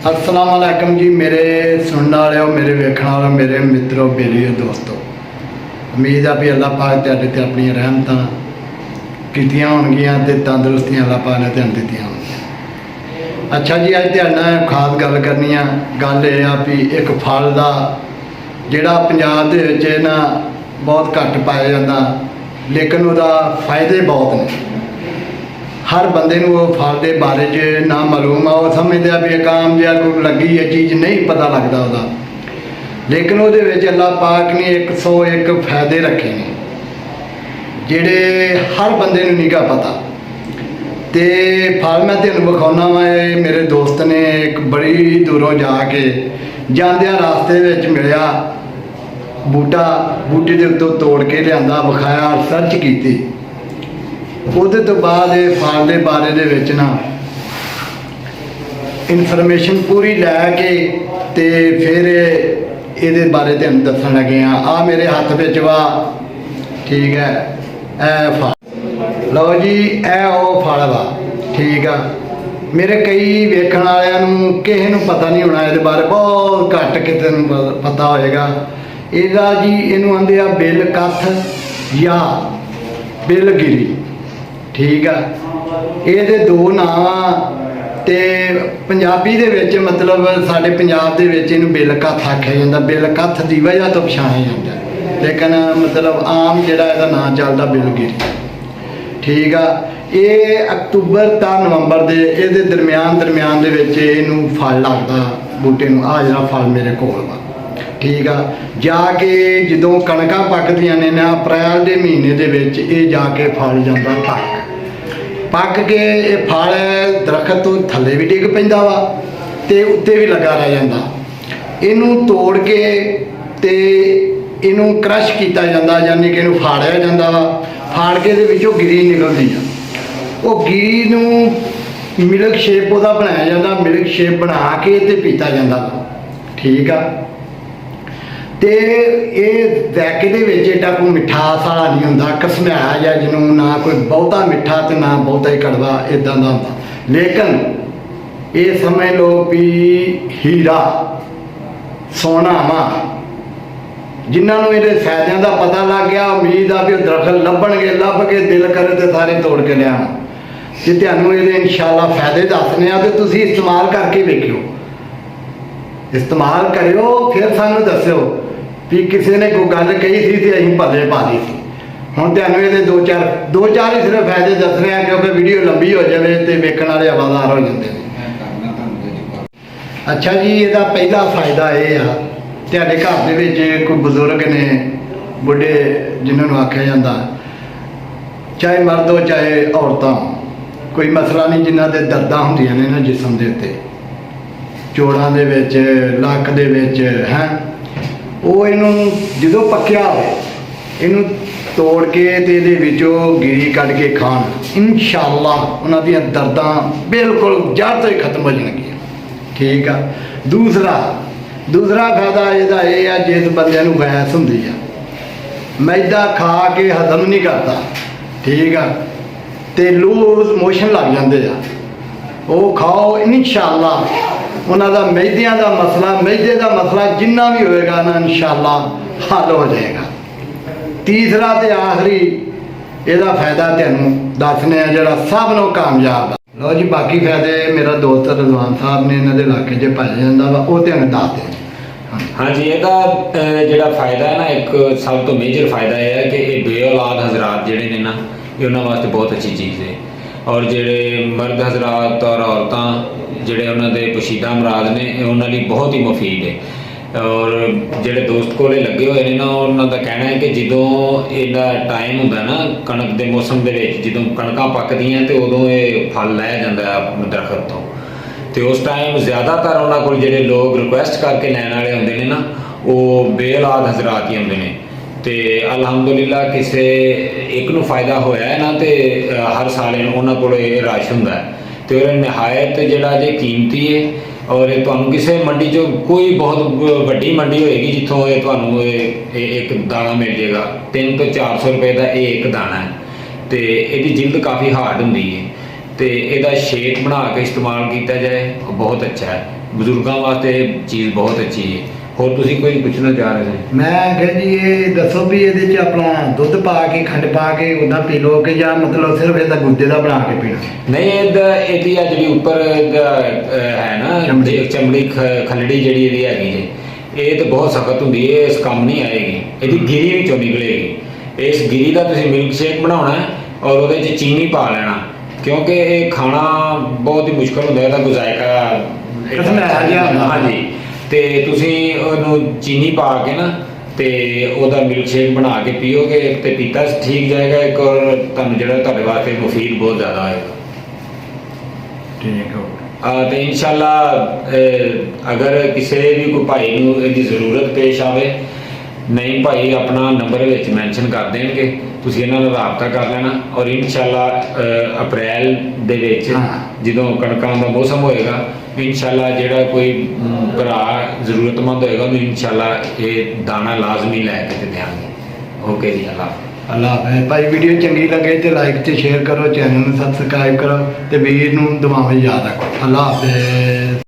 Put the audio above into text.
अस्सलाम वालेकुम जी। मेरे सुनने वाले मेरे वेखण वाले मेरे मित्रों बेलियो दोस्तों, उम्मीद है भी अल्लाह पाक तुहाडे ते अपनी रहमतां कीतियां होणगियां ते तंदुरुस्तियां अल्लाह पाक ने तुहानूं दित्तियां होणगियां। अच्छा जी, अज तुहाडे नाल खास गल करनी आ। गल ये आ भी एक फल दा जिहड़ा पंजाब दे विच ना बहुत घट पाया जांदा, लेकिन उहदा फायदे बहुत ने। हर बंदे नूं वो फल के बारे च ना मालूम आ, वो समझते भी एक आम जिहा कोई लगी है चीज़, नहीं पता लगता उसका। लेकिन वो अल्लाह पाक ने 101 फायदे रखे ने जिहड़े हर बंदे नूं नहीं गा पता। तो फल मैं तुहानूं विखाउणा वा। मेरे दोस्त ने एक बड़ी दूरों जाके जांदियां रास्ते विच मिलिया बूटा, बूटे के उत्तों तोड़ के लिया, विखाया, सर्च की। ਉਹਦੇ ਤੋਂ ਬਾਅਦ ਇਹ ਫਲ ਦੇ ਬਾਰੇ ਦੇ ਵਿੱਚ ਨਾ ਇਨਫੋਰਮੇਸ਼ਨ ਪੂਰੀ ਲੈ ਕੇ ਤੇ ਫਿਰ ਇਹਦੇ ਬਾਰੇ ਤੁਹਾਨੂੰ ਦੱਸਣ ਲੱਗੇ ਆ ਮੇਰੇ ਹੱਥ ਵਿੱਚ ਵਾ, ਠੀਕ ਹੈ। ਇਹ ਫਲ ਲਓ ਜੀ, ਇਹ ਉਹ ਫਲ ਵਾ, ਠੀਕ ਆ। ਮੇਰੇ ਕਈ ਵੇਖਣ ਵਾਲਿਆਂ ਨੂੰ ਕਿਸੇ ਨੂੰ ਪਤਾ ਨਹੀਂ ਹੋਣਾ ਇਹਦੇ ਬਾਰੇ, ਬਹੁਤ ਘੱਟ ਕਿਸੇ ਨੂੰ ਪਤਾ ਹੋਏਗਾ ਇਹਦਾ ਜੀ। ਇਹਨੂੰ ਆਂਦੇ ਆ ਬਿੱਲ ਕੱਥ ਜਾਂ ਬਿੱਲਗਿਰੀ, ठीक है। ये दो नाम तो पंजाबी दे विच मतलब साडे पंजाब दे विच इहनूं बिल कथ आख्या जांदा। बिल कथ दी वजह तो पछाणिया जांदा, लेकिन मतलब आम जिहड़ा इहदा नाम चलदा बिलगिरी, ठीक आ। ये अक्तूबर तो नवंबर दे इहदे दरम्यान दे विच इहनूं फल लगदा बूटे नूं। आ जिहड़ा फल मेरे कोल वा, ठीक आ। जाके जदों कणकां पकदियां ने ना अप्रैल के महीने दे विच ये जाके फल जांदा पक के। ये फल दरखत तो थले भी डिग पैंदा वा ते उत्ते भी लगा रह जांदा। इनू तोड़ के ते इनू क्रश किया जांदा, यानी कि इनू फाड़िया जांदा वा। फाड़ के दे विचों गिरी निकलदी आ, वो गिरी नू मिल्क शेप उहदा बनाया जांदा। मिल्क शेप बना के ते पीता जांदा, ठीक आ। तो ये ज़ायके दे विच एडा कोई मिठास वाला नहीं हुंदा, घसमैया या जिन्हों ना कोई बहुता मिठा तो ना बहुता ही कड़वा इदां दा हुंदा। लेकिन ये समझ लो भी हीरा सोना वा। जिन्होंने ये फायदों का पता लग गया, उम्मीद आ भी दरखत लभणगे, लभ के दिल करे तो सारे तोड़ के लिया। जे तुहानूं इहदे इंशाअल्लाह फायदे दसने आ ते तुसीं इस्तेमाल करके वेखिओ, इस्तेमाल करिओ, फिर सानूं दस्सिओ भी किसी ने कोई गल कही थी तो असीं भले पा दी थी। हुण तुहानूं इहदे दो चार ही सिर्फ फायदे दसने हैं, क्योंकि वीडियो लंबी हो जाए तो वेखण वाले हवादार हो जाते हैं। अच्छा जी, इसका पहला फायदा ये आ, तुहाडे घर दे विच कोई बजुर्ग ने, बुढ़े जिन्होंने आख्या जाता, चाहे मर्द हो चाहे औरतां, कोई मसला नहीं, जिन्हां दे दर्दां हुंदियां ने ना जिस्म दे उत्ते, जोड़ां दे विच, लक दे विच है, वो इनू जो पक्या हो इनू तोड़ के ते इहदे विचों गिरी कढ के खाण, इंशाअल्लाह उन्हां दीयां दर्दां बिल्कुल जड़ तो ही खत्म हो जाणगियां, ठीक आ। दूसरा फायदा इहदा यह है, जिस बंदे नूं गैस हुंदी आ, मैदा खा के हजम नहीं करता, ठीक आ, ते लूज मोशन लग जाते आ, वो खाओ इंशाअल्लाह उन्हों का मैदे का मसला जिन्ना भी होएगा ना इंशाअल्लाह हल हो जाएगा। तीसरा तो आखिरी इसका फायदा तुहानूं दसने जिहड़ा सब नूं कामयाब है। लो जी, बाकी फायदे मेरा दोस्त रजवान साहब ने इन्हां दे इलाके च पाया जांदा वा, वो तुहानूं दस दें। हाँ जी, इसका जिहड़ा फायदा है ना, एक सब तो मेजर फायदा यह है कि ये बेऔलाद हजरात जिहड़े ने ना, ये उन्हां वास्ते बहुत अच्छी चीज़ है। और जिहड़े मर्द हजरात और औरतां जिहड़े उन्हां दे पोशीदा अमराज ने, उन्हां लई बहुत ही मुफीद है। और जिहड़े दोस्त कोले लगे हुए ने ना, उन्हां दा कहना है कि जदों इहदा टाइम हुंदा ना कणक दे मौसम दे विच, जदों कणकां पकदियां ते उदों ये फल लै जांदा दरखत तो, ते उस टाइम ज़्यादातर उन्हां कोल जिहड़े लोग रिक्वेस्ट करके लैण वाले हुंदे ने ना, वो बेऔलाद हजरात ही हुंदे ने। तो अलहमदुलिल्लाह किसी एक नूं फायदा होया है ना, तो हर साल उन्हां कोल रश हुंदा है, तो नहायत जिहड़ा जे कीमती है। और तुहानूं किसी मंडी चो कोई बहुत वड्डी मंडी होएगी जिथों तुहानूं एक दाना मिल जाएगा, 300 to 400 रुपए का एक दाना है। तो यदी जिल्द काफ़ी हार्ड हुंदी है, ਤੇ ਇਹਦਾ ਸ਼ੇਕ ਬਣਾ ਕੇ ਇਸਤੇਮਾਲ ਕੀਤਾ ਜਾਏ ਉਹ ਬਹੁਤ ਅੱਛਾ ਹੈ। ਬਜ਼ੁਰਗਾਂ ਵਾਸਤੇ ਇਹ ਚੀਜ਼ ਬਹੁਤ ਅੱਛੀ ਹੈ। ਹੋਰ ਤੁਸੀਂ ਕੋਈ ਪੁੱਛਣਾ ਚਾਹ ਰਹੇ ਸੀ? ਮੈਂ ਕਿਹਾ ਜੀ ਇਹ ਦੱਸੋ ਵੀ ਇਹਦੇ 'ਚ ਆਪਣਾ ਦੁੱਧ ਪਾ ਕੇ ਖੰਡ ਪਾ ਕੇ ਉੱਦਾਂ ਪੀ ਲਓ ਕਿ ਜਾਂ ਮਤਲਬ ਸਿਰਫ ਇਹਦਾ ਗੁੱਦੇ ਦਾ ਬਣਾ ਕੇ ਪੀਣਾ? ਨਹੀਂ, ਇਹਦੀ ਆ ਜਿਹੜੀ ਉੱਪਰ ਹੈ ਨਾ ਚਮੜੀ ਖੱਲੜੀ ਜਿਹੜੀ ਇਹਦੀ ਹੈਗੀ ਜੀ, ਇਹ ਤਾਂ ਬਹੁਤ ਸਖਤ ਹੁੰਦੀ ਹੈ, ਇਸ ਕੰਮ ਨਹੀਂ ਆਏਗੀ। ਇਹਦੀ ਗਿਰੀ ਵਿੱਚੋਂ ਨਿਕਲੇਗੀ। ਇਸ ਗਿਰੀ ਦਾ ਤੁਸੀਂ ਮਿਲਕ ਸ਼ੇਕ ਬਣਾਉਣਾ ਹੈ ਔਰ ਉਹਦੇ 'ਚ ਚੀਨੀ ਪਾ ਲੈਣਾ, ਕਿਉਂਕਿ ਇਹ ਖਾਣਾ ਬਹੁਤ ਹੀ ਮੁਸ਼ਕਲ ਹੁੰਦਾ, ਇਹਦਾ ਗੁਜ਼ਾਇਕਾ ਹਾਂਜੀ। ਤੇ ਤੁਸੀਂ ਉਹਨੂੰ ਚੀਨੀ ਪਾ ਕੇ ਨਾ ਤੇ ਉਹਦਾ ਮਿਲਕ ਸ਼ੇਕ ਬਣਾ ਕੇ ਪੀਓਗੇ ਤੇ ਪੀਤਾ ਠੀਕ ਜਾਏਗਾ ਇੱਕ, ਔਰ ਤੁਹਾਨੂੰ ਜਿਹੜਾ ਤੁਹਾਡੇ ਵਾਸਤੇ ਮੁਫੀਦ ਬਹੁਤ ਜ਼ਿਆਦਾ ਆਏਗਾ। ਠੀਕ ਹੋ ਤੇ ਇਨਸ਼ਾਅੱਲਾ ਅਗਰ ਕਿਸੇ ਵੀ ਕੋਈ ਭਾਈ ਨੂੰ ਇਹਦੀ ਜ਼ਰੂਰਤ ਪੇਸ਼ ਆਵੇ, ਨਹੀਂ ਭਾਈ ਆਪਣਾ ਨੰਬਰ ਵਿੱਚ ਮੈਂਸ਼ਨ ਕਰ ਦੇਣਗੇ, ਤੁਸੀਂ ਇਹਨਾਂ ਨਾਲ ਰਾਬਤਾ ਕਰ ਲੈਣਾ। ਔਰ ਇਨਸ਼ਾਅੱਲਾ ਅਪ੍ਰੈਲ ਦੇ ਵਿੱਚ ਜਦੋਂ ਕਣਕਾਂ ਦਾ ਮੌਸਮ ਹੋਏਗਾ, ਇਨਸ਼ਾਅੱਲਾ ਜਿਹੜਾ ਕੋਈ ਭਰਾ ਜ਼ਰੂਰਤਮੰਦ ਹੋਏਗਾ ਉਹਨੂੰ ਇਨਸ਼ਾਅੱਲਾ ਇਹ ਦਾਣਾ ਲਾਜ਼ਮੀ ਲੈ ਕੇ ਤੇ ਦੇਵਾਂਗੇ। ਓਕੇ ਜੀ, ਅੱਲਾਹ ਹਾਫਿਜ਼ ਭਾਈ। ਵੀਡੀਓ ਚੰਗੀ ਲੱਗੇ ਤੇ ਲਾਈਕ ਤੇ ਸ਼ੇਅਰ ਕਰੋ, ਚੈਨਲ ਨੂੰ ਸਬਸਕ੍ਰਾਈਬ ਕਰੋ ਤੇ ਵੀਰ ਨੂੰ ਦੁਆਵਾਂ ਯਾਦ ਰੱਖੋ। ਅੱਲਾਹ ਹਾਫਿਜ਼।